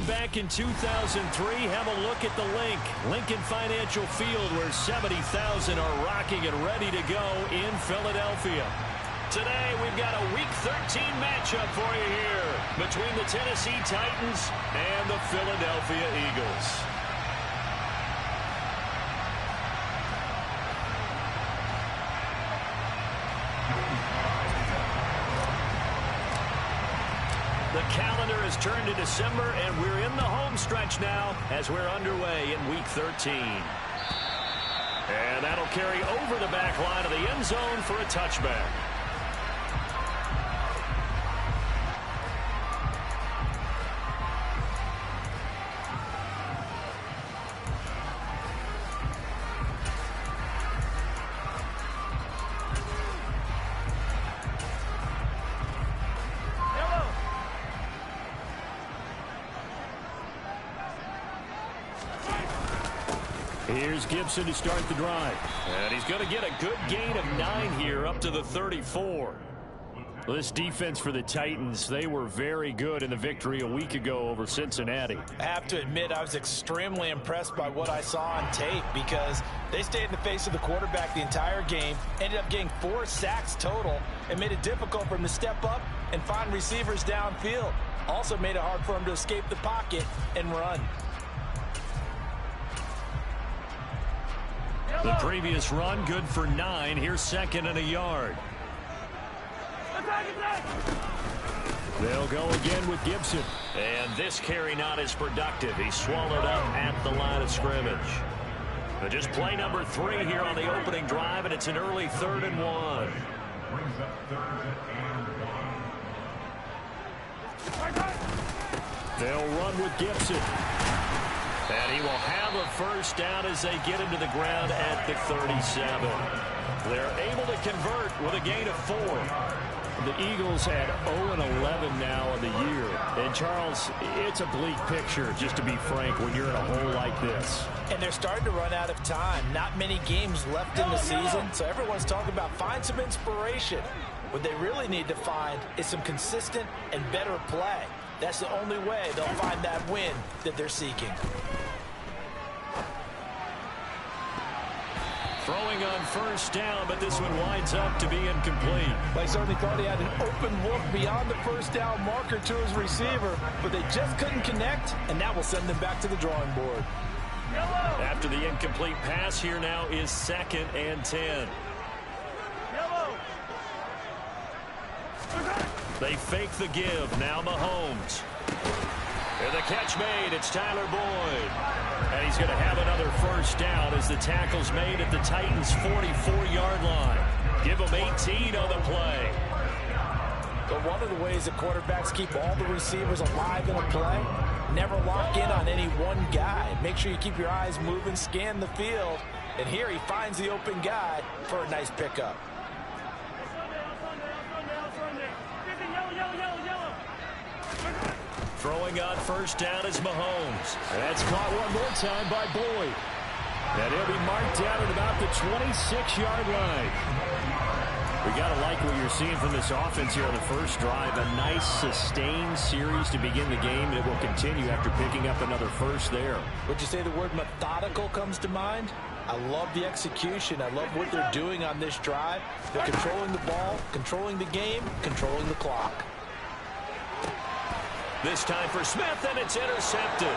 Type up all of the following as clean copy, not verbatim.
back in 2003, have a look at the Lincoln Financial Field, where 70,000 are rocking and ready to go in Philadelphia. Today, we've got a Week 13 matchup for you here between the Tennessee Titans and the Philadelphia Eagles. The calendar has turned to December, and we're in the home stretch now as we're underway in Week 13. And that'll carry over the back line of the end zone for a touchback. Here's Gibson to start the drive. And he's going to get a good gain of 9 here up to the 34. Well, this defense for the Titans, they were very good in the victory a week ago over Cincinnati. I have to admit, I was extremely impressed by what I saw on tape because they stayed in the face of the quarterback the entire game, ended up getting 4 sacks total, and made it difficult for him to step up and find receivers downfield. Also made it hard for him to escape the pocket and run. The previous run, good for 9. Here's second and a yard. They'll go again with Gibson. And this carry not as productive. He's swallowed up at the line of scrimmage. But just play number 3 here on the opening drive, and it's an early 3rd and 1. They'll run with Gibson. And he will have a first down as they get him to the ground at the 37. They're able to convert with a gain of 4. The Eagles at 0-11 now in the year. And, Charles, it's a bleak picture, just to be frank, when you're in a hole like this. And they're starting to run out of time. Not many games left in the season, so everyone's talking about find some inspiration. What they really need to find is some consistent and better play. That's the only way they'll find that win that they're seeking. Throwing on first down, but this one winds up to be incomplete. They certainly thought he had an open look beyond the first down marker to his receiver, but they just couldn't connect, and that will send them back to the drawing board. After the incomplete pass, here now is 2nd and 10. They fake the give. Now Mahomes. And the catch made. It's Tyler Boyd. And he's going to have another first down as the tackle's made at the Titans' 44-yard line. Give them 18 on the play. But one of the ways that quarterbacks keep all the receivers alive in a play, never lock in on any one guy. Make sure you keep your eyes moving, scan the field. And here he finds the open guy for a nice pickup. Throwing on first down is Mahomes. That's caught one more time by Boyd. And he'll be marked down at about the 26-yard line. We got to like what you're seeing from this offense here on the first drive. A nice, sustained series to begin the game, and it will continue after picking up another first there. Would you say the word methodical comes to mind? I love the execution. I love what they're doing on this drive. They're controlling the ball, controlling the game, controlling the clock. This time for Smith, and it's intercepted.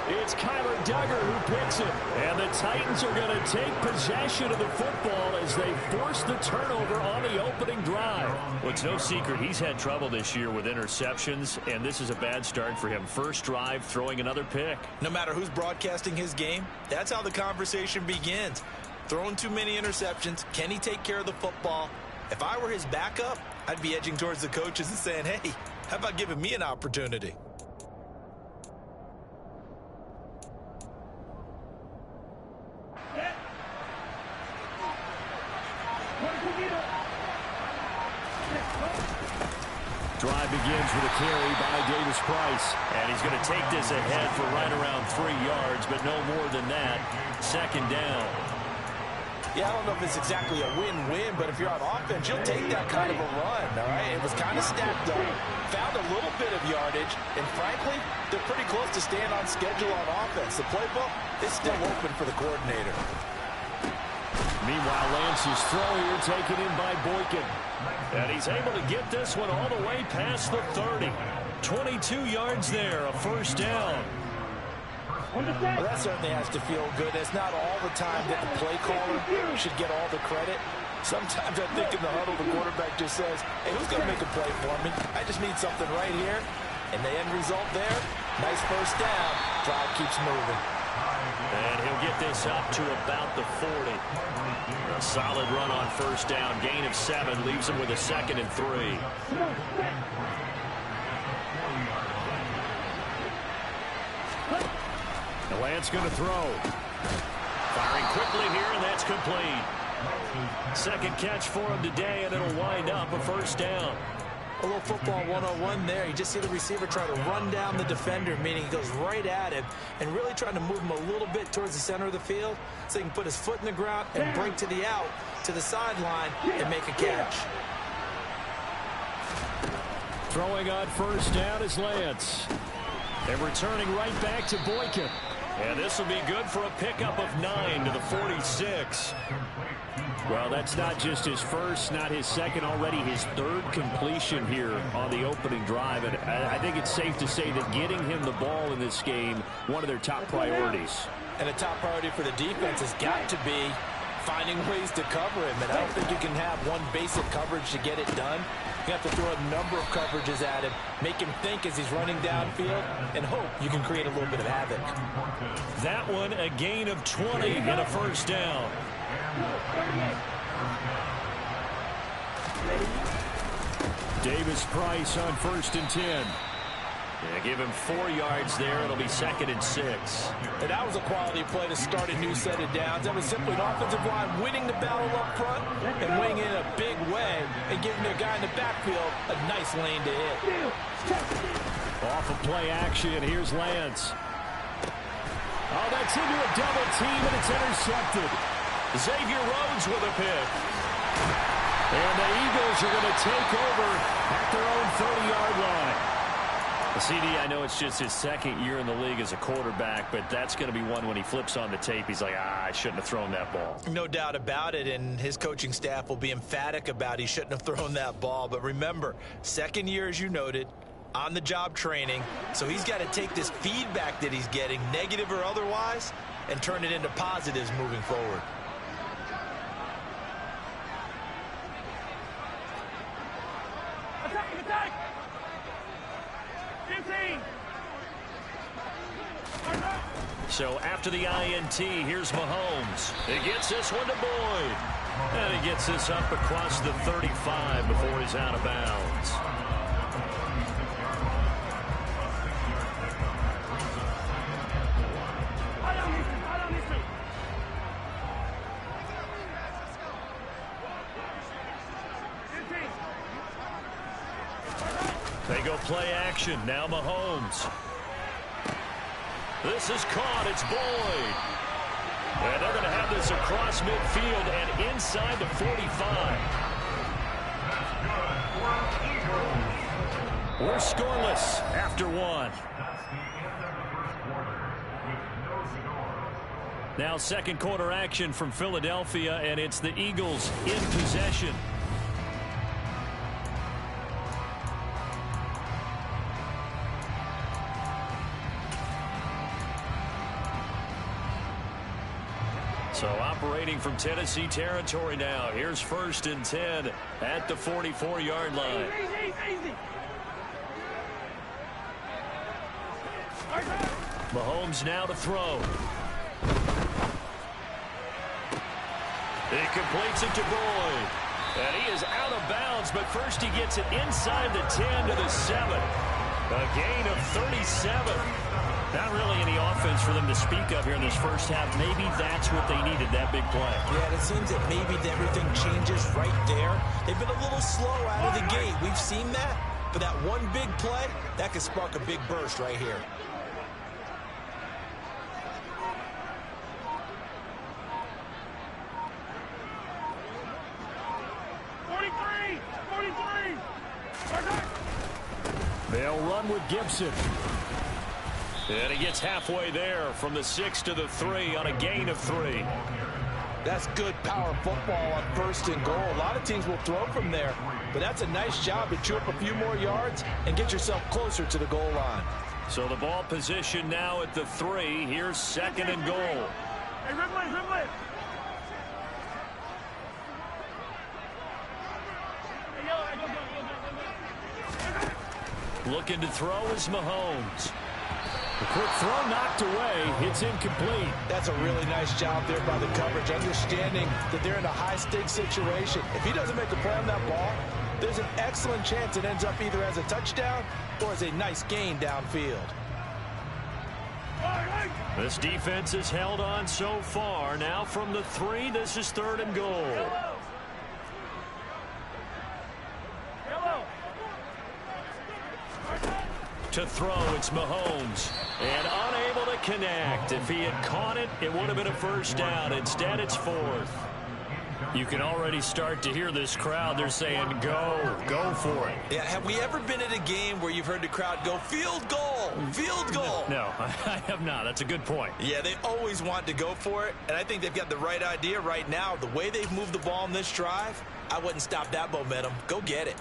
It's Kyler Duggar who picks it. And the Titans are going to take possession of the football as they force the turnover on the opening drive. Well, it's no secret he's had trouble this year with interceptions, and this is a bad start for him. First drive, throwing another pick. No matter who's broadcasting his game, that's how the conversation begins. Throwing too many interceptions, can he take care of the football? If I were his backup, I'd be edging towards the coaches and saying, hey, how about giving me an opportunity? Drive begins with a carry by Davis Price. And he's going to take this ahead for right around 3 yards, but no more than that. Second down. Yeah, I don't know if it's exactly a win-win, but if you're on offense, you'll take that kind of a run, all right? It was kind kind of stacked up, found a little bit of yardage, and frankly, they're pretty close to staying on schedule on offense. The playbook is still open for the coordinator. Meanwhile, Lance's throw here taken in by Boykin. And he's able to get this one all the way past the 30. 22 yards there, a first down. Well, that certainly has to feel good. It's not all the time that the play caller should get all the credit. Sometimes I think in the huddle, the quarterback just says, hey, who's going to make a play for me? I just need something right here. And the end result there, nice first down. Drive keeps moving. And he'll get this up to about the 40. A solid run on first down. Gain of 7 leaves him with a 2nd and 3. The Lance going to throw. Firing quickly here, and that's complete. Second catch for him today, and it'll wind up a first down. A little football 101 there. You just see the receiver try to run down the defender, meaning he goes right at him and really trying to move him a little bit towards the center of the field so he can put his foot in the ground and break to the out, to the sideline, and make a catch. Throwing on first down is Lance. And returning right back to Boykin. And this will be good for a pickup of 9 to the 46. Well, that's not just his first, not his second, already his 3rd completion here on the opening drive. And I think it's safe to say that getting him the ball in this game, one of their top priorities. And a top priority for the defense has got to be finding ways to cover him. And I don't think you can have one basic coverage to get it done. You have to throw a number of coverages at him, make him think as he's running downfield, and hope you can create a little bit of havoc. That one, a gain of 20 and a first down. Davis Price on 1st and 10. Yeah, give him 4 yards there. It'll be 2nd and 6. And that was a quality play to start a new set of downs. That was simply an offensive line winning the battle up front and winning in a big way and giving their guy in the backfield a nice lane to hit. Off of play action, here's Lance. Oh, that's into a double team, and it's intercepted. Xavier Rhodes with a pick. And the Eagles are going to take over at their own 30-yard line. CD, I know it's just his 2nd year in the league as a quarterback, but that's going to be one when he flips on the tape, he's like, I shouldn't have thrown that ball. No doubt about it, and his coaching staff will be emphatic about he shouldn't have thrown that ball. But remember, 2nd year, as you noted, on-the-job training, so he's got to take this feedback that he's getting, negative or otherwise, and turn it into positives moving forward. So after the INT, here's Mahomes. He gets this one to Boyd. And he gets this up across the 35 before he's out of bounds. They go play action. Now Mahomes. This is caught. It's Boyd. And they're going to have this across midfield and inside the 45. We're scoreless after 1. Now 2nd quarter action from Philadelphia, and it's the Eagles in possession. So operating from Tennessee territory now. Here's 1st and 10 at the 44-yard line. Mahomes now to throw. He completes it to Boyd. And he is out of bounds, but first he gets it inside the 10 to the 7. A gain of 37. Not really any offense for them to speak of here in this first half. Maybe that's what they needed, that big play. Yeah, it seems that maybe everything changes right there. They've been a little slow out of the gate. We've seen that. But that one big play, that could spark a big burst right here. They'll run with Gibson. And he gets halfway there from the 6 to the 3 on a gain of 3. That's good power football on 1st and goal. A lot of teams will throw from there, but that's a nice job to chew up a few more yards and get yourself closer to the goal line. So the ball position now at the 3. Here's 2nd and goal. Hey, Ridley. Looking to throw is Mahomes. The quick throw knocked away. It's incomplete. That's a really nice job there by the coverage, understanding that they're in a high-stakes situation. If he doesn't make a play on that ball, there's an excellent chance it ends up either as a touchdown or as a nice gain downfield. This defense has held on so far. Now from the 3, this is 3rd and goal. To throw, it's Mahomes. And unable to connect. If he had caught it, it would have been a 1st down. Instead, it's 4th. You can already start to hear this crowd. They're saying, go for it. Yeah, have we ever been at a game where you've heard the crowd go, field goal, field goal? No, I have not. That's a good point. Yeah, they always want to go for it, and I think they've got the right idea right now. The way they've moved the ball in this drive, I wouldn't stop that momentum. Go get it.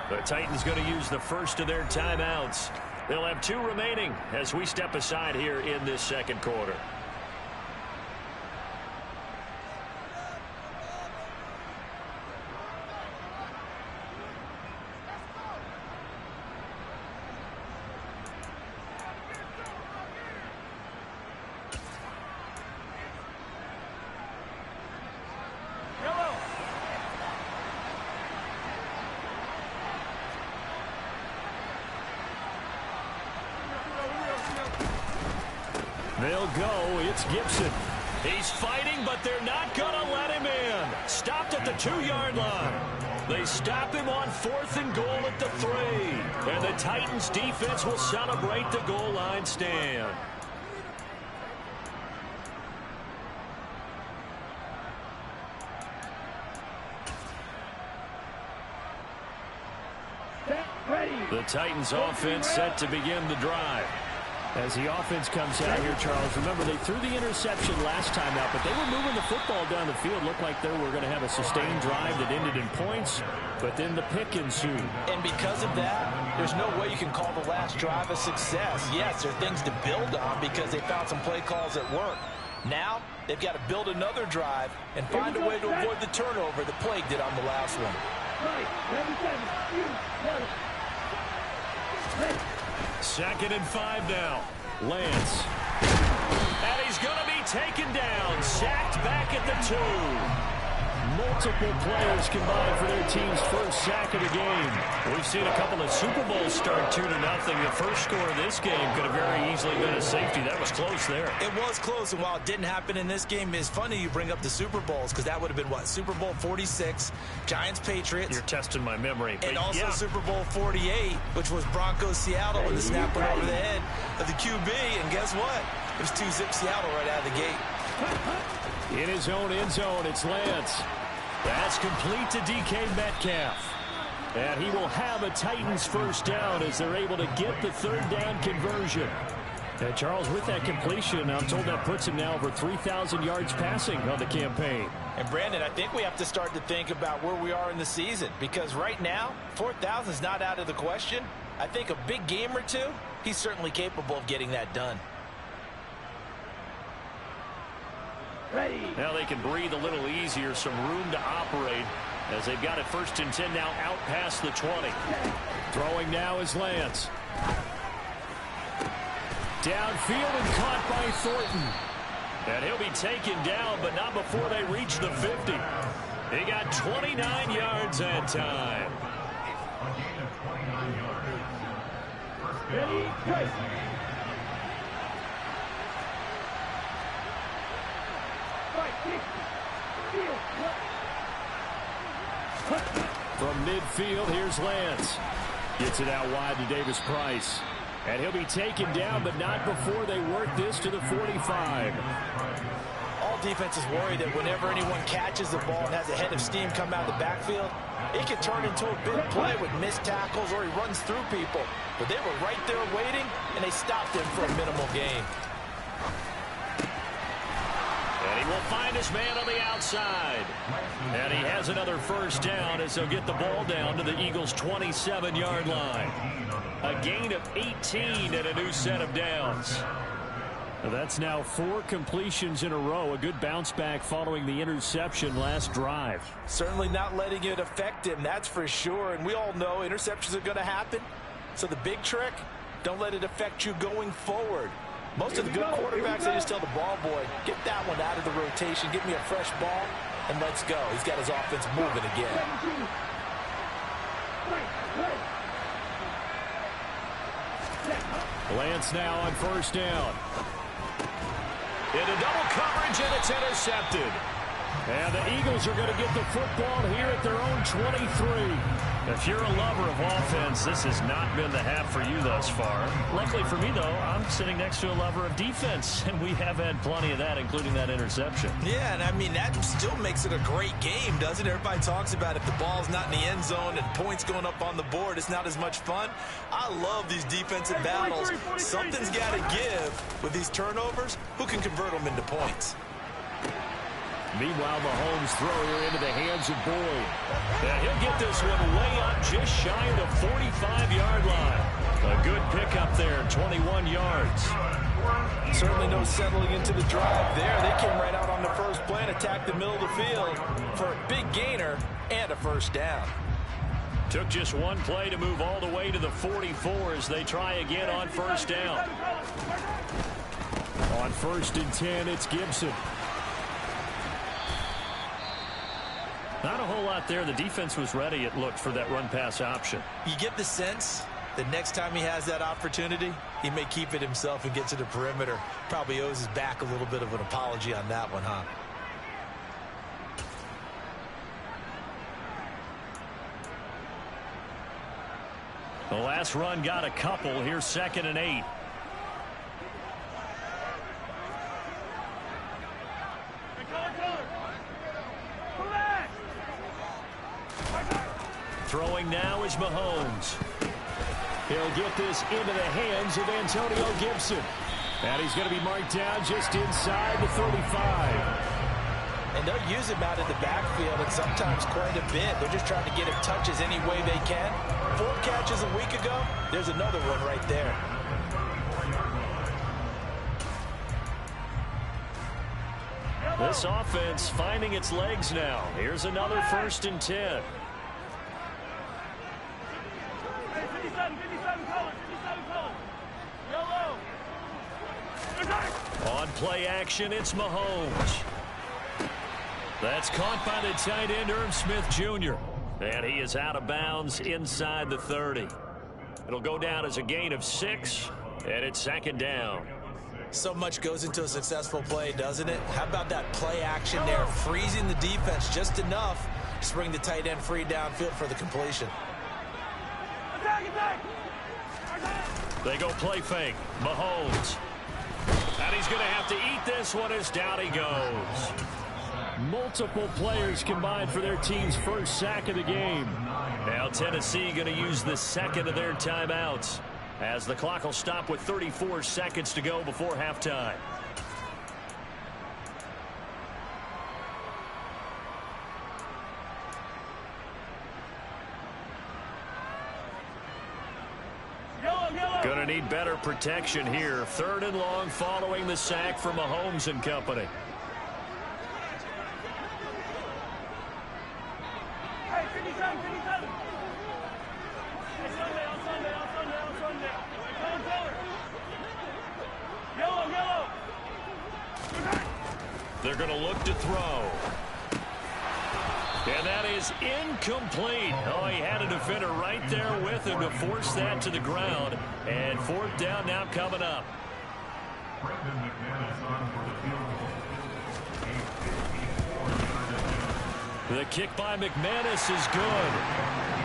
The Titans going to use the first of their timeouts. They'll have 2 remaining as we step aside here in this 2nd quarter. They'll go. It's Gibson. He's fighting, but they're not going to let him in. Stopped at the 2-yard line. They stop him on 4th and goal at the 3. And the Titans defense will celebrate the goal line stand. The Titans offense set to begin the drive. As the offense comes out here, Charles, remember they threw the interception last time out, but they were moving the football down the field. Looked like they were going to have a sustained drive that ended in points, but then the pick ensued. And because of that, there's no way you can call the last drive a success. Yes, there are things to build on because they found some play calls that work. Now, they've got to build another drive and find a way to avoid the turnover that plagued it on the last one. 2nd and 5 now. Lance. And he's going to be taken down. Sacked back at the 2. Multiple players combined for their team's first sack of the game. We've seen a couple of Super Bowls start 2-0. The first score of this game could have very easily been a safety. That was close there. It was close, and while it didn't happen in this game, it's funny you bring up the Super Bowls because that would have been, what, Super Bowl 46, Giants-Patriots. You're testing my memory. And also Super Bowl 48, which was Broncos-Seattle when the snap went over the head of the QB. And guess what? It was 2-zip Seattle right out of the gate. In his own end zone, it's Lance. That's complete to DK Metcalf. And he will have a Titans first down as they're able to get the 3rd down conversion. And Charles, with that completion, I'm told that puts him now over 3,000 yards passing on the campaign. And Brandon, I think we have to start to think about where we are in the season because right now, 4,000 is not out of the question. I think a big game or 2, he's certainly capable of getting that done. Now they can breathe a little easier, some room to operate as they've got it 1st and 10 now out past the 20. Throwing now is Lance. Downfield and caught by Thornton. And he'll be taken down, but not before they reach the 50. He got 29 yards that time. From midfield, here's Lance. Gets it out wide to Davis Price. And he'll be taken down, but not before they work this to the 45. All defenses worry that whenever anyone catches the ball and has a head of steam come out of the backfield, it can turn into a big play with missed tackles or he runs through people. But they were right there waiting, and they stopped him for a minimal gain. And he will find his man on the outside. And he has another first down as he'll get the ball down to the Eagles' 27-yard line. A gain of 18 and a new set of downs. That's now 4 completions in a row. A good bounce back following the interception last drive. Certainly not letting it affect him, that's for sure. And we all know interceptions are going to happen. So the big trick, don't let it affect you going forward. Most of the good quarterbacks, they just tell the ball boy, get that one out of the rotation, get me a fresh ball, and let's go. He's got his offense moving again. Lance now on first down. Into double coverage, and it's intercepted. And the Eagles are going to get the football here at their own 23. If you're a lover of offense, this has not been the half for you thus far. Luckily for me, though, I'm sitting next to a lover of defense, and we have had plenty of that, including that interception. Yeah, and I mean, that still makes it a great game, doesn't it? Everybody talks about if the ball's not in the end zone and points going up on the board, it's not as much fun. I love these defensive battles. Something's got to give with these turnovers. Who can convert them into points? Meanwhile, Mahomes throw here into the hands of Boyd. And he'll get this one way up just shy of the 45-yard line. A good pickup there, 21 yards. Certainly no settling into the drive there. They came right out on the first play and attacked the middle of the field for a big gainer and a first down. Took just one play to move all the way to the 44 as they try again on first down. On 1st and 10, it's Gibson. Not a whole lot there. The defense was ready, it looked, for that run-pass option. You get the sense that next time he has that opportunity, he may keep it himself and get to the perimeter. Probably owes his back a little bit of an apology on that one, huh? The last run got a couple. Here's 2nd and 8. Throwing now is Mahomes. He'll get this into the hands of Antonio Gibson. And he's going to be marked down just inside the 35. And they'll use him out of the backfield, and sometimes quite a bit. They're just trying to get him touches any way they can. 4 catches a week ago. There's another one right there. This offense finding its legs now. Here's another 1st and 10. 57 colors. Yellow. On play action, it's Mahomes. That's caught by the tight end, Irv Smith Jr. And he is out of bounds inside the 30. It'll go down as a gain of 6, and it's 2nd down. So much goes into a successful play, doesn't it? How about that play action there, freezing the defense just enough to bring the tight end free downfield for the completion. They go play fake. Mahomes. And he's going to have to eat this one as down he goes. Multiple players combined for their team's first sack of the game. Now Tennessee going to use the 2nd of their timeouts, as the clock will stop with 34 seconds to go before halftime. Going to need better protection here. 3rd and long following the sack from Mahomes and company. Hey, 57. On Sunday. Yellow. They're going to look to throw. And that is incomplete. Oh, he had a defender right there with him to force that to the ground. And 4th down now coming up. The kick by McManus is good.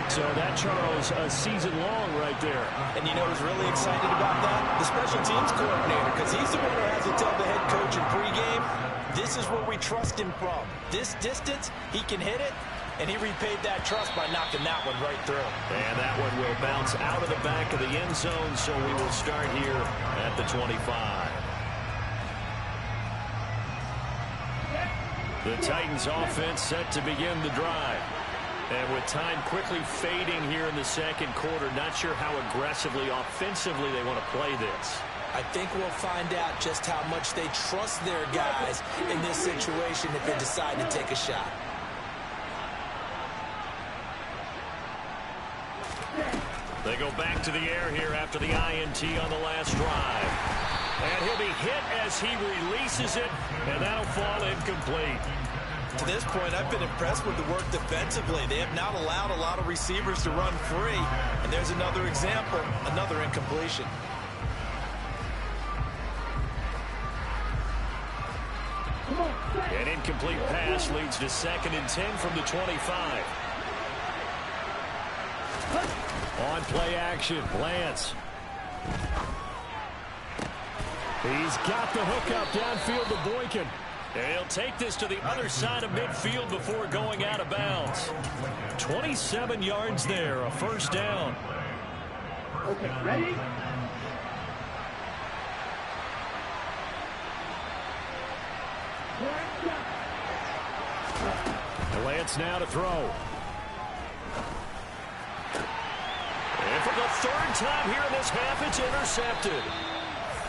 So that, Charles, a season long right there. And you know who's really excited about that? The special teams coordinator, because he's the one who has to tell the head coach in pregame, this is where we trust him from. This distance, he can hit it, and he repaid that trust by knocking that one right through. And that one will bounce out of the back of the end zone, so we will start here at the 25. The Titans offense set to begin the drive. And with time quickly fading here in the second quarter, not sure how aggressively, offensively they want to play this. I think we'll find out just how much they trust their guys in this situation if they decide to take a shot. They go back to the air here after the INT on the last drive. And he'll be hit as he releases it, and that'll fall incomplete. To this point, I've been impressed with the work defensively. They have not allowed a lot of receivers to run free. And there's another example, another incompletion. An incomplete pass leads to 2nd and 10 from the 25. On play action, Lance. He's got the hook up downfield to Boykin. And he'll take this to the other side of midfield before going out of bounds. 27 yards there, a first down. Okay, ready? Lance now to throw. And for the 3rd time here in this half, it's intercepted.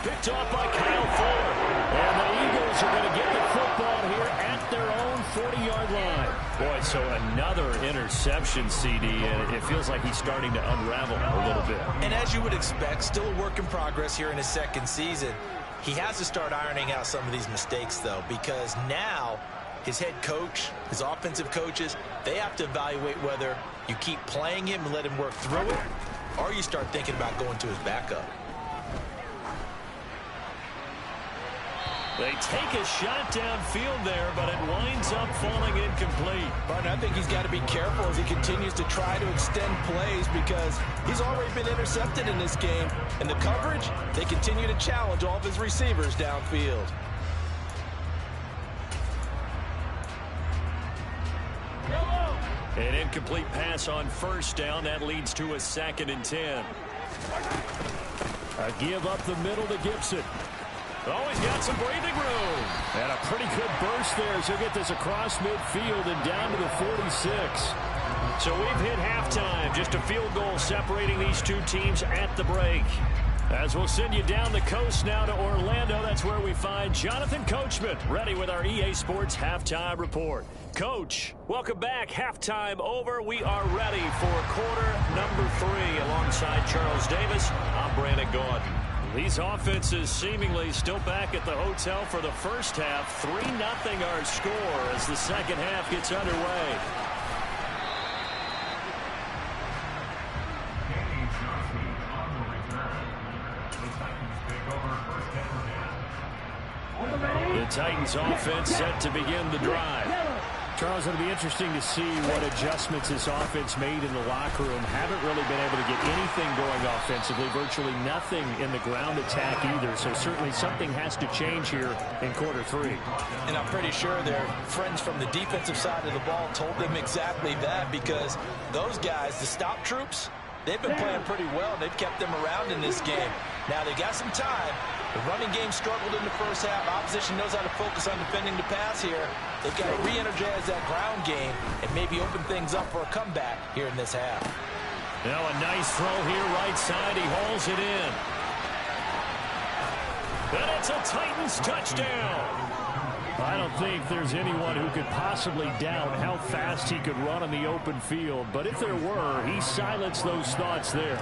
Picked off by Kyle Fuller. And the Eagles are going to get the football here at their own 40-yard line. Boy, so another interception, CD, and it feels like he's starting to unravel a little bit. And as you would expect, still a work in progress here in his 2nd season. He has to start ironing out some of these mistakes, though, because now his head coach, his offensive coaches, they have to evaluate whether you keep playing him and let him work through it, or you start thinking about going to his backup. They take a shot downfield there, but it winds up falling incomplete. But I think he's got to be careful as he continues to try to extend plays because he's already been intercepted in this game. And the coverage, they continue to challenge all of his receivers downfield. An incomplete pass on 1st down. That leads to a 2nd and 10. A give up the middle to Gibson. Oh, he's got some breathing room. And a pretty good burst there as he'll get this across midfield and down to the 46. So we've hit halftime. Just a field goal separating these two teams at the break. As we'll send you down the coast now to Orlando, that's where we find Jonathan Coachman, ready with our EA Sports Halftime Report. Coach, welcome back. Halftime over. We are ready for quarter number 3. Alongside Charles Davis, I'm Brandon Gordon. These offenses seemingly still back at the hotel for the first half. 3-0 our score as the second half gets underway. The Titans offense set to begin the drive. Charles, it'll be interesting to see what adjustments this offense made in the locker room. Haven't really been able to get anything going offensively. Virtually nothing in the ground attack either. So certainly something has to change here in quarter 3. And I'm pretty sure their friends from the defensive side of the ball told them exactly that because those guys, the stop troops, they've been playing pretty well. They've kept them around in this game. Now they got some time. The running game struggled in the first half. Opposition knows how to focus on defending the pass here. They've got to re-energize that ground game and maybe open things up for a comeback here in this half. Now a nice throw here right side. He hauls it in. And it's a Titans touchdown. I don't think there's anyone who could possibly doubt how fast he could run on the open field. But if there were, he silenced those thoughts there.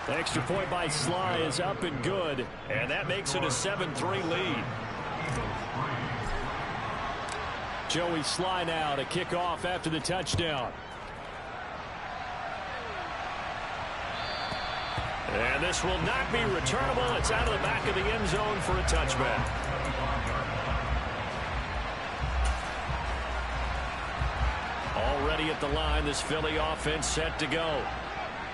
Extra point by Sly is up and good, and that makes it a 7-3 lead. Joey Sly now to kick off after the touchdown. And this will not be returnable. It's out of the back of the end zone for a touchback. Already at the line, this Philly offense set to go.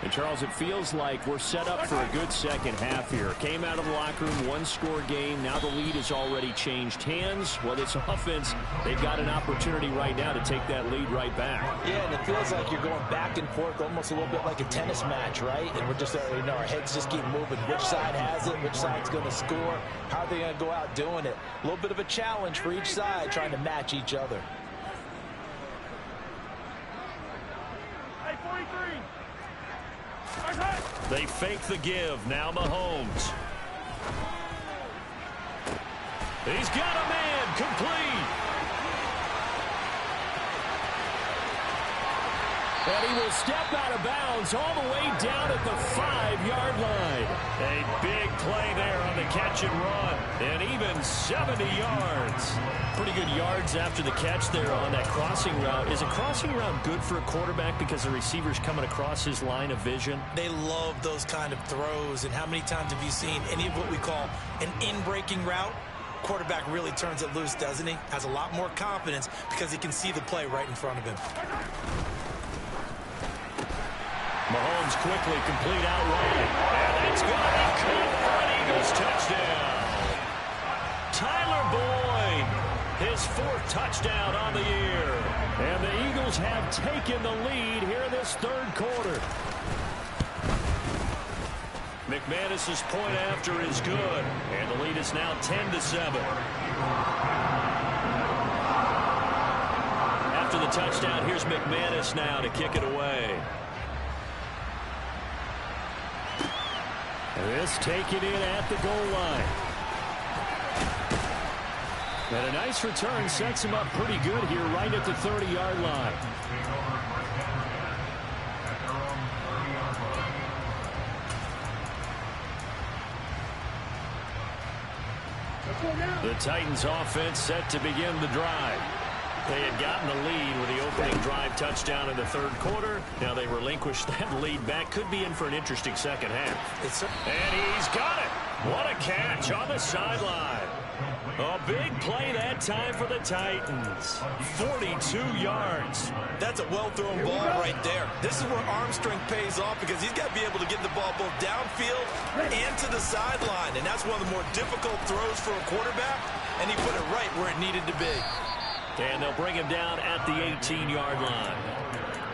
And, Charles, it feels like we're set up for a good second half here. Came out of the locker room, one-score game. Now the lead has already changed hands. Well, this offense, they've got an opportunity right now to take that lead right back. Yeah, and it feels like you're going back and forth, almost a little bit like a tennis match, right? And we're just, our heads just keep moving. Which side has it? Which side's going to score? How are they going to go out doing it? A little bit of a challenge for each side, trying to match each other. They fake the give. Now Mahomes. He's got a man complete. And he will step out of bounds all the way down at the 5-yard line. A big play there on the catch and run. And even 70 yards. Pretty good yards after the catch there on that crossing route. Is a crossing route good for a quarterback because the receiver's coming across his line of vision? They love those kind of throws. And how many times have you seen any of what we call an in-breaking route? Quarterback really turns it loose, doesn't he? Has a lot more confidence because he can see the play right in front of him. Mahomes quickly complete out wide. And that's going to be caught for an Eagles touchdown. Tyler Boyd, his 4th touchdown on the year. And the Eagles have taken the lead here in this 3rd quarter. McManus's point after is good. And the lead is now 10-7. After the touchdown, here's McManus now to kick it away. This taken in at the goal line. And a nice return sets him up pretty good here right at the 30-yard line. The Titans offense set to begin the drive. They had gotten the lead with the opening drive touchdown in the 3rd quarter. Now they relinquish that lead back. Could be in for an interesting second half. And he's got it. What a catch on the sideline. A big play that time for the Titans. 42 yards. That's a well-thrown ball right there. This is where arm strength pays off because he's got to be able to get the ball both downfield and to the sideline. And that's one of the more difficult throws for a quarterback. And he put it right where it needed to be. And they'll bring him down at the 18-yard line.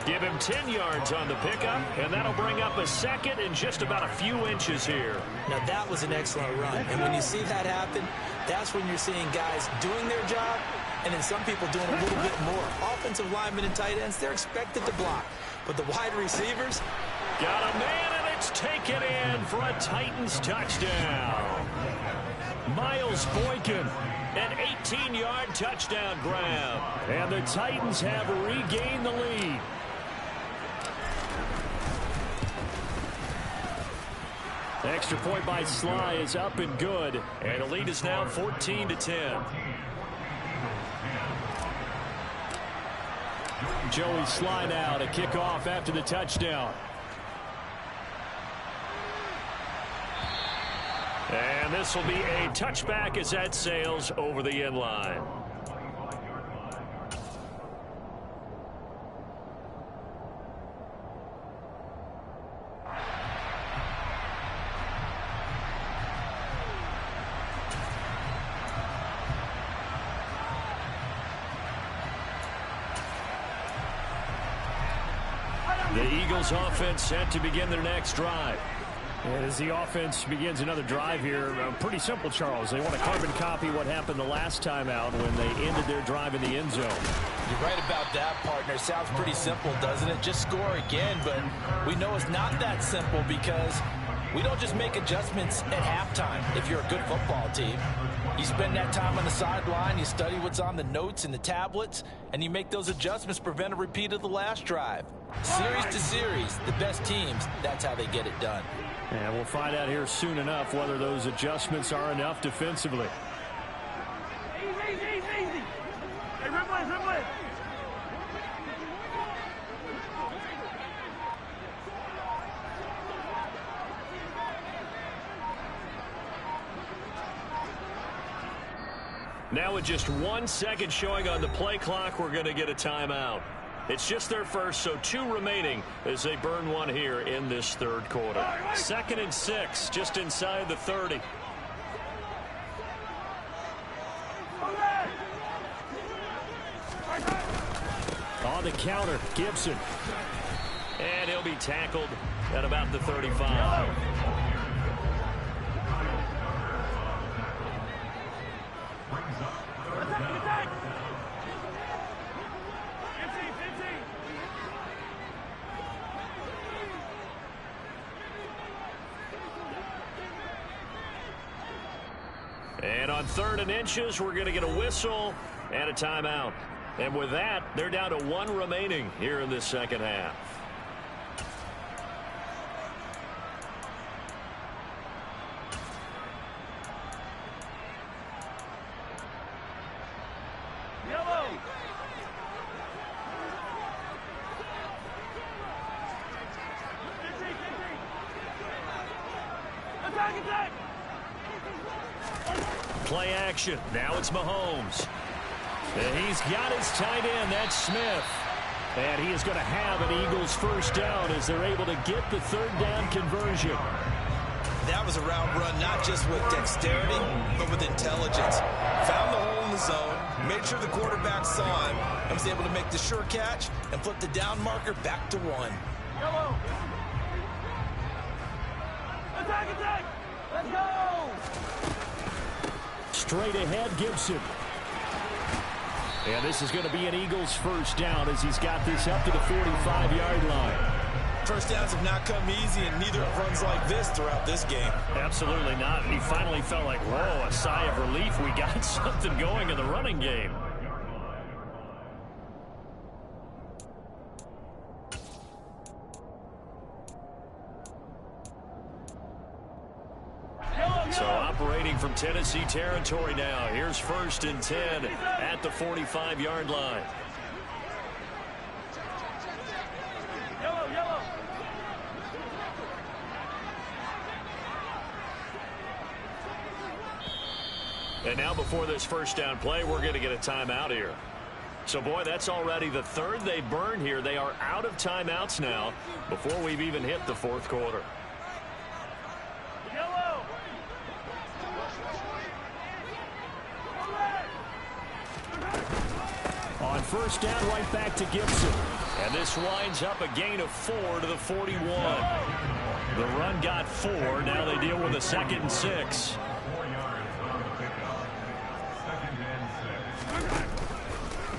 Give him 10 yards on the pickup, and that'll bring up a second in just about a few inches here. Now, that was an excellent run. And when you see that happen, that's when you're seeing guys doing their job, and then some people doing a little bit more. Offensive linemen and tight ends, they're expected to block. But the wide receivers... Got a man, and it's taken in for a Titans touchdown. Miles Boykin. An 18-yard touchdown grab. And the Titans have regained the lead. Extra point by Sly is up and good. And the lead is now 14-10. Joey Sly now to kick off after the touchdown. And this will be a touchback as that sails over the end line. The Eagles offense set to begin their next drive. And as the offense begins another drive here, pretty simple, Charles. They want to carbon copy what happened the last time out when they ended their drive in the end zone. You're right about that, partner. Sounds pretty simple, doesn't it? Just score again, but we know it's not that simple because we don't just make adjustments at halftime if you're a good football team. You spend that time on the sideline, you study what's on the notes and the tablets, and you make those adjustments to prevent a repeat of the last drive. Series to series, the best teams, that's how they get it done. And we'll find out here soon enough whether those adjustments are enough defensively. Easy. Hey, Rimley. Now with just 1 second showing on the play clock, we're going to get a timeout. It's just their first, so 2 remaining as they burn one here in this third quarter. 2nd and 6, just inside the 30. On the counter, Gibson. And he'll be tackled at about the 35. And on 3rd and inches, we're going to get a whistle and a timeout. And with that, they're down to 1 remaining here in this second half. Yellow. Attack. Play action. Now it's Mahomes. And he's got his tight end. That's Smith. And he is going to have an Eagles first down as they're able to get the 3rd down conversion. That was a route run, not just with dexterity, but with intelligence. Found the hole in the zone, made sure the quarterback saw him, and was able to make the sure catch and flip the down marker back to 1. Yellow. Attack. Let's go. Straight ahead, Gibson. And this is going to be an Eagles first down as he's got this up to the 45-yard line. First downs have not come easy, and neither have runs like this throughout this game. Absolutely not. He finally felt like, whoa, a sigh of relief. We got something going in the running game. So operating from Tennessee territory now. Here's 1st and 10 at the 45-yard line. Yellow. And now before this first down play, we're going to get a timeout here. So, boy, that's already the 3rd they burned here. They are out of timeouts now before we've even hit the 4th quarter. On first down, right back to Gibson. And this winds up a gain of 4 to the 41. The run got 4. Now they deal with a 2nd and 6.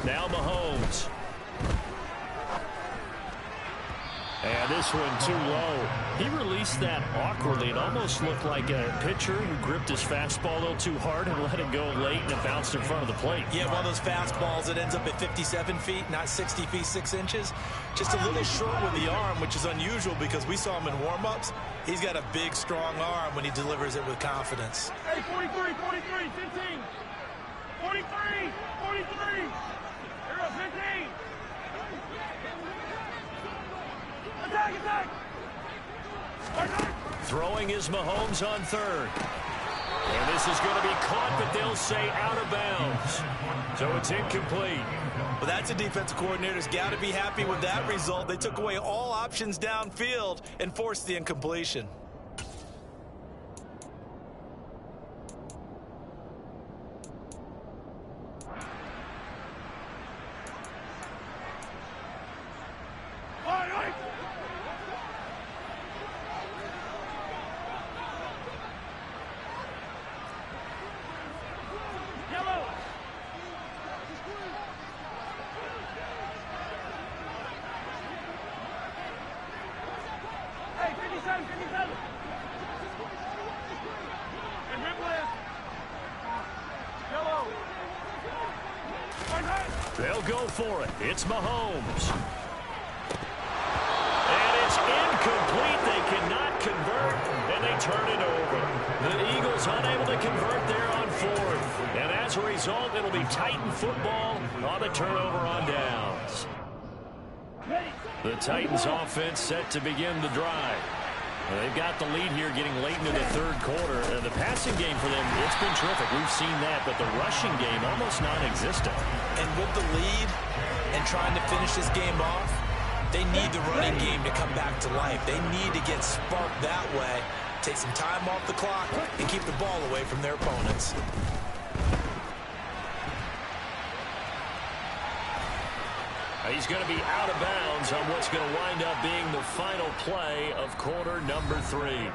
Now Mahomes. And this one too low. He released that awkwardly. It almost looked like a pitcher who gripped his fastball a little too hard and let it go late, and it bounced in front of the plate. Yeah, one of those fastballs that ends up at 57 feet, not 60 feet, 6 inches. Just a little short with the arm, which is unusual because we saw him in warm-ups. He's got a big, strong arm when he delivers it with confidence. Hey, 43, 15. 43. Here up, 15. Attack. Throwing is Mahomes on 3rd. And this is going to be caught, but they'll say out of bounds. So it's incomplete. Well, that's a defensive coordinator's got to be happy with that result. They took away all options downfield and forced the incompletion. They'll go for it. It's Mahomes. And it's incomplete. They cannot convert, and they turn it over. The Eagles unable to convert there on 4th. And as a result, it'll be Titan football on the turnover on downs. The Titans offense set to begin the drive. Well, they've got the lead here getting late into the third quarter. The passing game for them, it's been terrific. We've seen that, but the rushing game almost non-existent. And with the lead and trying to finish this game off, they need the running game to come back to life. They need to get sparked that way, take some time off the clock, and keep the ball away from their opponents. He's going to be out of bounds on what's going to wind up being the final play of quarter number 3.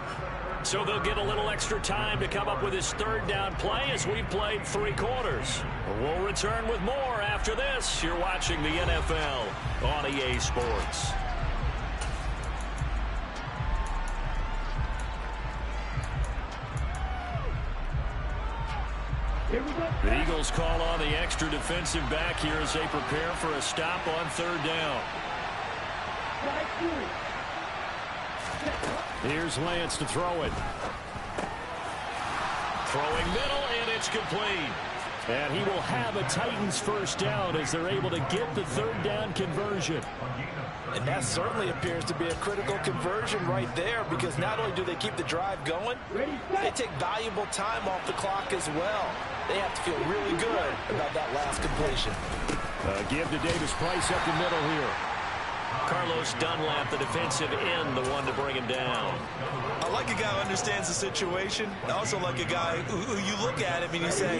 So they'll get a little extra time to come up with his third down play as we've played 3 quarters. We'll return with more after this. You're watching the NFL on EA Sports. The Eagles call on the extra defensive back here as they prepare for a stop on third down. Here's Lance to throw it. Throwing middle, and it's complete. And he will have a Titans first down as they're able to get the third down conversion. And that certainly appears to be a critical conversion right there, because not only do they keep the drive going, they take valuable time off the clock as well. They have to feel really good about that last completion. Give to Davis Price up the middle here. Carlos Dunlap, the defensive end, the one to bring him down. I like a guy who understands the situation. I also like a guy who you look at him and you say,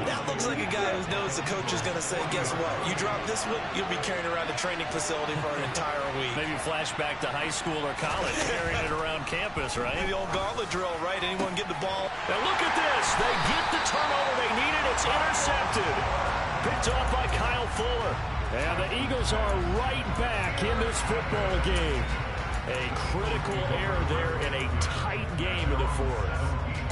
that looks like a guy who knows the coach is going to say, guess what? You drop this one, you'll be carrying around the training facility for an entire week. Maybe flashback to high school or college, carrying it around campus, right? The old gauntlet drill, right? Anyone get the ball? Now look at this. They get the turnover they needed. It's intercepted. Picked off by Kyle Fuller. And the Eagles are right back in this football game. A critical error there in a tight game in the fourth.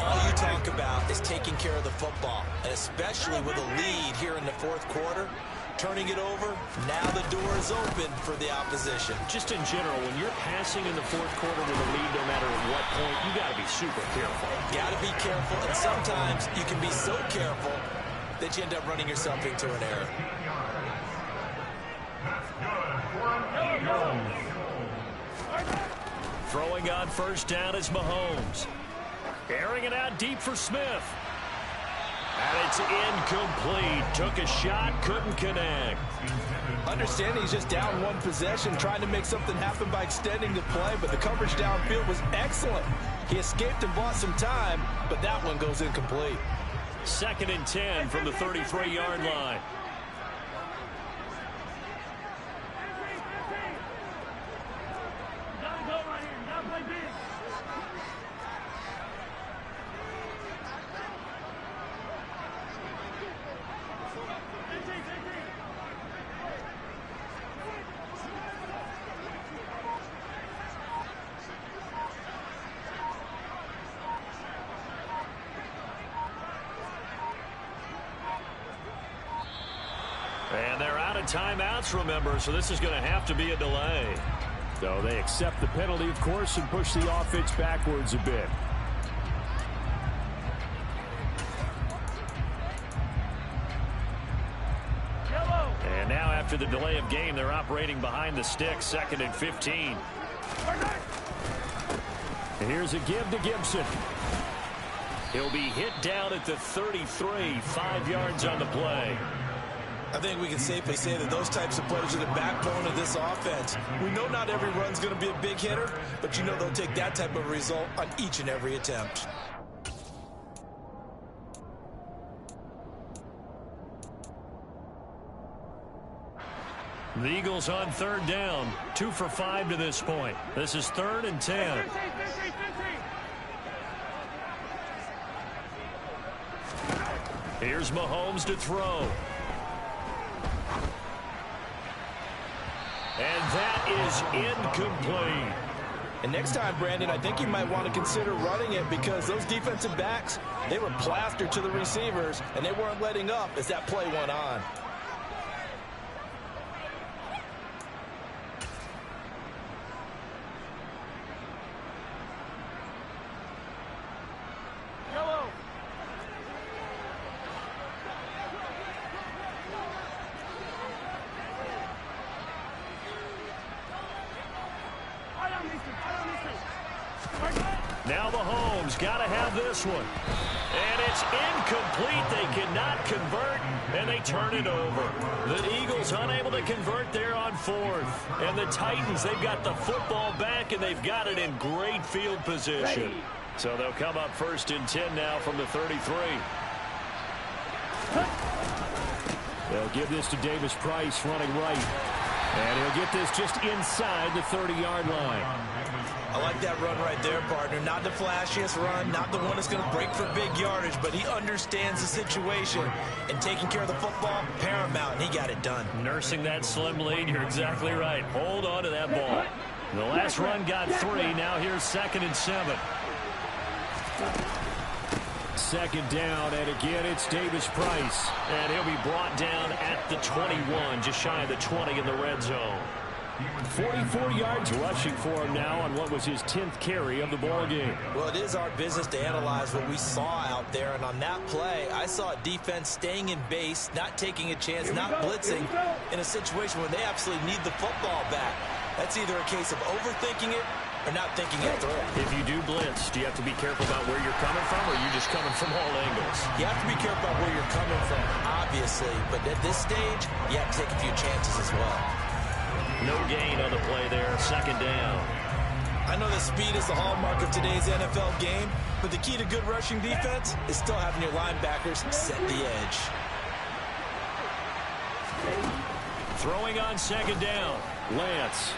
All you talk about is taking care of the football, and especially with a lead here in the fourth quarter. Turning it over, now the door is open for the opposition. Just in general, when you're passing in the fourth quarter with a lead, no matter at what point, you got to be super careful. Got to be careful, and sometimes you can be so careful that you end up running yourself into an error. Throwing on first down is Mahomes. Airing it out deep for Smith. And it's incomplete. Took a shot, couldn't connect. Understanding he's just down one possession, trying to make something happen by extending the play, but the coverage downfield was excellent. He escaped and bought some time, but that one goes incomplete. 2nd and 10 from the 33-yard line. And they're out of timeouts, remember, so this is going to have to be a delay. So they accept the penalty, of course, and push the offense backwards a bit. And now after the delay of game, they're operating behind the sticks, 2nd and 15. And here's a give to Gibson. He'll be hit down at the 33, 5 yards on the play. I think we can safely say that those types of plays are the backbone of this offense. We know not every run's going to be a big hitter, but you know they'll take that type of result on each and every attempt. The Eagles on third down, 2 for 5 to this point. This is 3rd and 10. Here's Mahomes to throw. And that is incomplete. And next time, Brandon, I think you might want to consider running it, because those defensive backs, they were plastered to the receivers, and they weren't letting up as that play went on. Now Mahomes got to have this one. And it's incomplete. They cannot convert, and they turn it over. The Eagles unable to convert there on fourth. And the Titans, they've got the football back, and they've got it in great field position. So they'll come up 1st and 10 now from the 33. They'll give this to Davis Price running right. And he'll get this just inside the 30-yard line. I like that run right there, partner. Not the flashiest run, not the one that's going to break for big yardage, but he understands the situation, and taking care of the football, paramount, and he got it done. Nursing that slim lead, you're exactly right. Hold on to that ball. The last run got 3. Now here's 2nd and 7. 2nd down, and again it's Davis Price. And he'll be brought down at the 21, just shy of the 20 in the red zone. 44 yards rushing for him now on what was his 10th carry of the ball game. Well, it is our business to analyze what we saw out there, and on that play, I saw a defense staying in base, not taking a chance, not blitzing in a situation where they absolutely need the football back. That's either a case of overthinking it or not thinking it through. If you do blitz, do you have to be careful about where you're coming from, or are you just coming from all angles? You have to be careful about where you're coming from, obviously, but at this stage, you have to take a few chances as well. No gain on the play there, 2nd down. I know that speed is the hallmark of today's NFL game, but the key to good rushing defense is still having your linebackers set the edge. Throwing on 2nd down, Lance.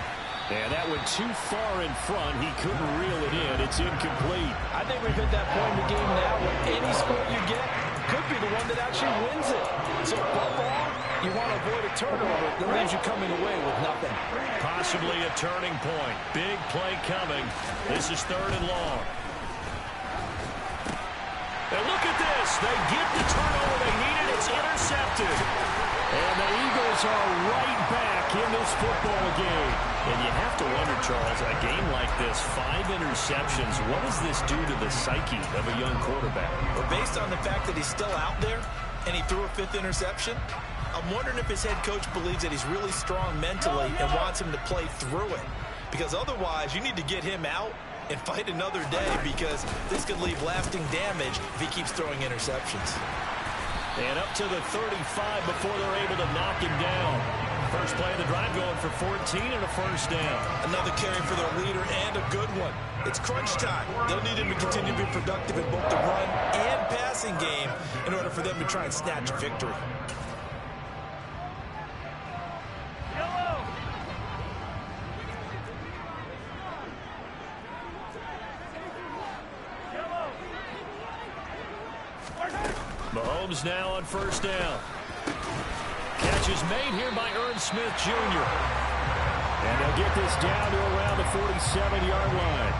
And that went too far in front. He couldn't reel it in. It's incomplete. I think we've hit that point in the game now where any score you get could be the one that actually wins it. So above all, you want to avoid a turnover that leaves you coming away with nothing. Possibly a turning point. Big play coming. This is 3rd and long. And look at this. They get the turnover they needed. It's intercepted. And the Eagles are right back in this football game. And you have to wonder, Charles, a game like this, 5 interceptions, what does this do to the psyche of a young quarterback? Well, based on the fact that he's still out there and he threw a 5th interception, I'm wondering if his head coach believes that he's really strong mentally and wants him to play through it. Because otherwise, you need to get him out and fight another day, because this could leave lasting damage if he keeps throwing interceptions. And up to the 35 before they're able to knock him down. First play of the drive going for 14 and a 1st down. Another carry for their leader, and a good one. It's crunch time. They'll need him to continue to be productive in both the run and passing game in order for them to try and snatch a victory. Mahomes now on 1st down. Catch is made here by Ern Smith Jr. And they'll get this down to around the 47-yard line.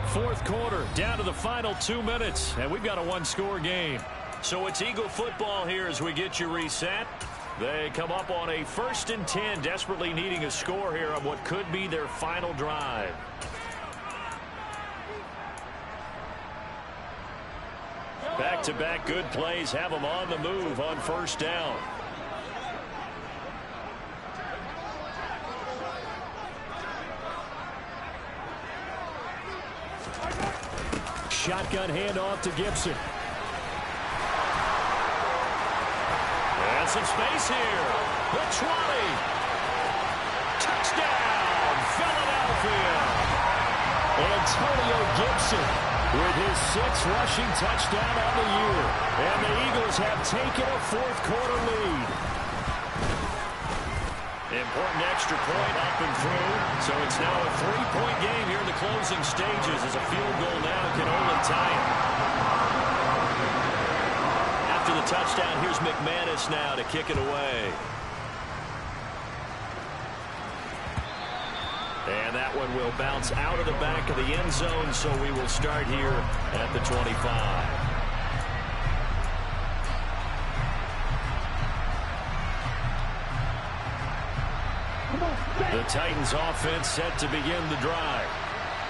Fourth quarter, down to the final 2 minutes, and we've got a 1-score game. So it's Eagle football here as we get you reset. They come up on a 1st and 10, desperately needing a score here on what could be their final drive. Back-to-back good plays have them on the move on 1st down. Shotgun handoff to Gibson. And some space here. The 20. Touchdown, Philadelphia. Antonio Gibson with his 6th rushing touchdown on the year. And the Eagles have taken a 4th quarter lead. Important extra point up and through. So it's now a 3-point game here in the closing stages, as a field goal now can only tie it. After the touchdown, here's McManus now to kick it away. And that one will bounce out of the back of the end zone, so we will start here at the 25. The Titans offense set to begin the drive.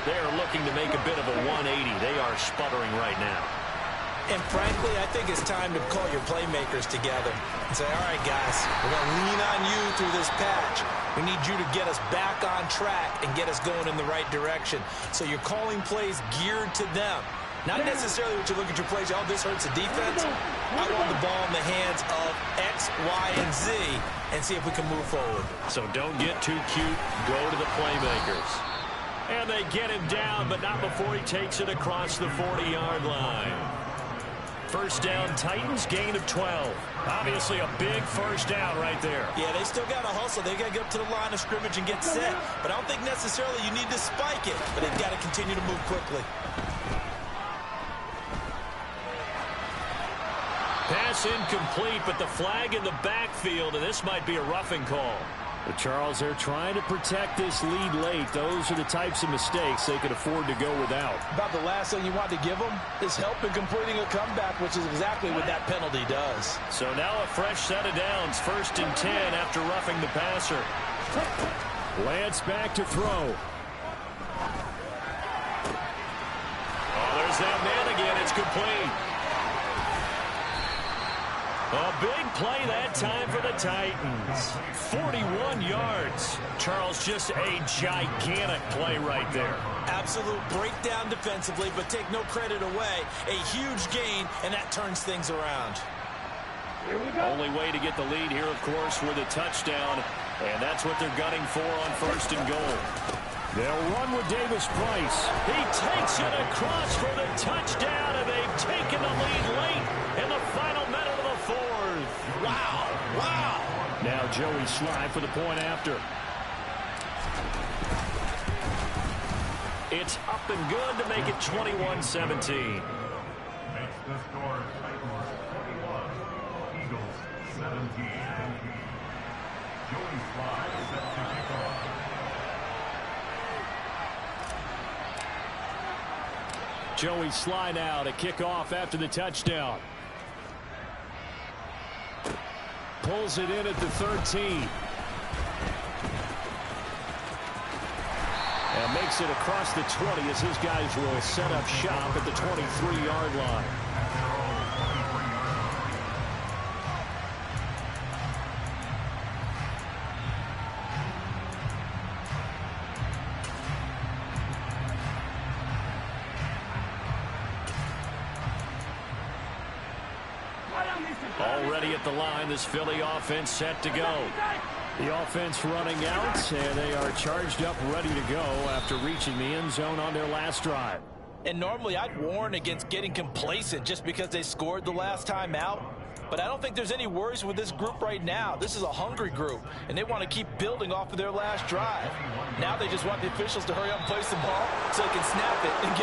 They are looking to make a bit of a 180. They are sputtering right now. And frankly, I think it's time to call your playmakers together. and say, all right, guys, we're going to lean on you through this patch. We need you to get us back on track and get us going in the right direction. So you're calling plays geared to them. Not necessarily what you look at your plays, oh, this hurts the defense. I want the ball in the hands of X, Y, and Z and see if we can move forward. So don't get too cute. Go to the playmakers. And they get him down, but not before he takes it across the 40-yard line. First down, Titans, gain of 12. Obviously a big first down right there. Yeah, they still got to hustle. They got to get up to the line of scrimmage and get set. But I don't think necessarily you need to spike it. But they've got to continue to move quickly. Pass incomplete, but the flag in the backfield, and this might be a roughing call. But Charles, they're trying to protect this lead late. Those are the types of mistakes they could afford to go without. About the last thing you want to give them is help in completing a comeback, which is exactly what that penalty does. So now a fresh set of downs, 1st and 10 after roughing the passer. Lance back to throw. Oh, there's that man again. It's complete. A big play that time for the Titans. 41 yards. Charles, just a gigantic play right there. Absolute breakdown defensively, but take no credit away. A huge gain, and that turns things around. Only way to get the lead here, of course, with a touchdown, and that's what they're gunning for on 1st and goal. They'll run with Davis Price. He takes it across for the touchdown, and they've taken the lead late in the final minute of the 4th. Wow, wow. Now Joey Slye for the point after. It's up and good to make it 21-17. Makes the score Titans 21, Eagles 17. Joey Slye set to kick off. Joey Slye now to kick off after the touchdown. Pulls it in at the 13. And makes it across the 20 as his guys will set up shop at the 23-yard line. Already at the line, this Philly offense set to go. The offense running out, and they are charged up, ready to go after reaching the end zone on their last drive. And normally I'd warn against getting complacent just because they scored the last time out. But I don't think there's any worries with this group right now. This is a hungry group, and they want to keep building off of their last drive. Now they just want the officials to hurry up and place the ball so they can snap it and get